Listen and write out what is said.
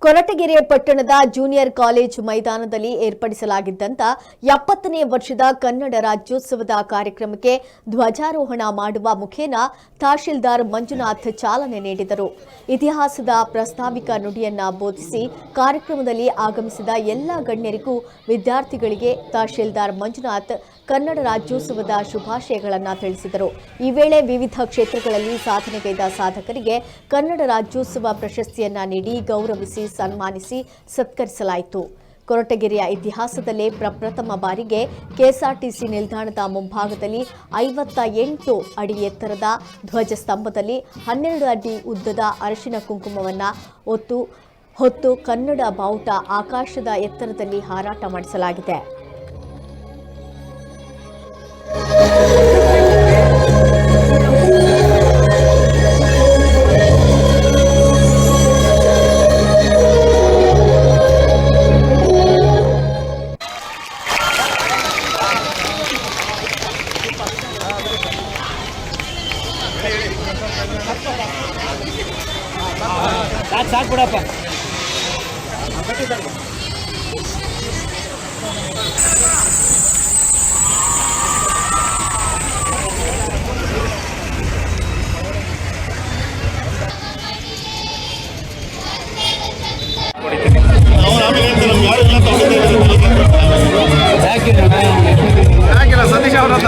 ಕೊರಟಗೆರೆ ಪಟ್ಟಣದ junior college ಮೈದಾನದಲ್ಲಿ ಏರ್ಪಡಿಸಲಾಗಿದ್ದಂತ 70ನೇ ವರ್ಷದ ಕನ್ನಡ ರಾಜ್ಯೋತ್ಸವದ ಕಾರ್ಯಕ್ರಮಕ್ಕೆ ಧ್ವಜಾರೋಹಣ ಮಾಡುವ ಮುಖೇನ ತಹಶೀಲ್ದಾರ್ ಮಂಜುನಾಥ್ ಚಾಲನೆ ನೀಡಿದರು. ಇತಿಹಾಸದ ಪ್ರಾಸ್ತಾವಿಕ ನುಡಿಯನ್ನ ಬೋಧಿಸಿ ಕಾರ್ಯಕ್ರಮದಲ್ಲಿ ಆಗಮಿಸಿದ ಎಲ್ಲ ಗಣ್ಯರಿಗೂ ವಿದ್ಯಾರ್ಥಿಗಳಿಗೆ ತಹಶೀಲ್ದಾರ್ ಮಂಜುನಾಥ್ ಕನ್ನಡ ರಾಜ್ಯೋತ್ಸವದ ಶುಭಾಶಯಗಳನ್ನು ತಿಳಿಸಿದರು. ಈ ವೇಳೆ ವಿವಿಧ ಕ್ಷೇತ್ರಗಳಲ್ಲಿ ಸಾಧನೆಗೈದ ಸಾಧಕರಿಗೆ ಕನ್ನಡ ರಾಜ್ಯೋತ್ಸವ ಪ್ರಶಸ್ತಿಯನ್ನ ನೀಡಿ ಗೌರವಿಸಿ ಸನ್ಮಾನಿಸಿ ಸತ್ಕರಿಸಲಾಯಿತು. ಕೊರಟಗೆರೆಯ ಇತಿಹಾಸದಲ್ಲೇ ಪ್ರಪ್ರಥಮ ಬಾರಿಗೆ ಕೆಎಸ್ಆರ್ಟಿಸಿ ನಿಲ್ದಾಣದ ಮುಂಭಾಗದಲ್ಲಿ 58 ಅಡಿ ಎತ್ತರದ ಧ್ವಜಸ್ತಂಭದಲ್ಲಿ 12 ಅಡಿ ಉದ್ದದ ಅರಿಶಿನ ಕುಂಕುಮವನ್ನು ಹೊತ್ತು ಕನ್ನಡ ಬಾವುಟ ಆಕಾಶದ ಎತ್ತರದಲ್ಲಿ ಹಾರಾಟ ಮಾಡಿಸಲಾಗಿದೆ. ಸಾಕು ಬಿಡಪ್ಪ. ಯಾಕಿಲ್ಲ ಸತೀಶ್ ಅವರಲ್ಲ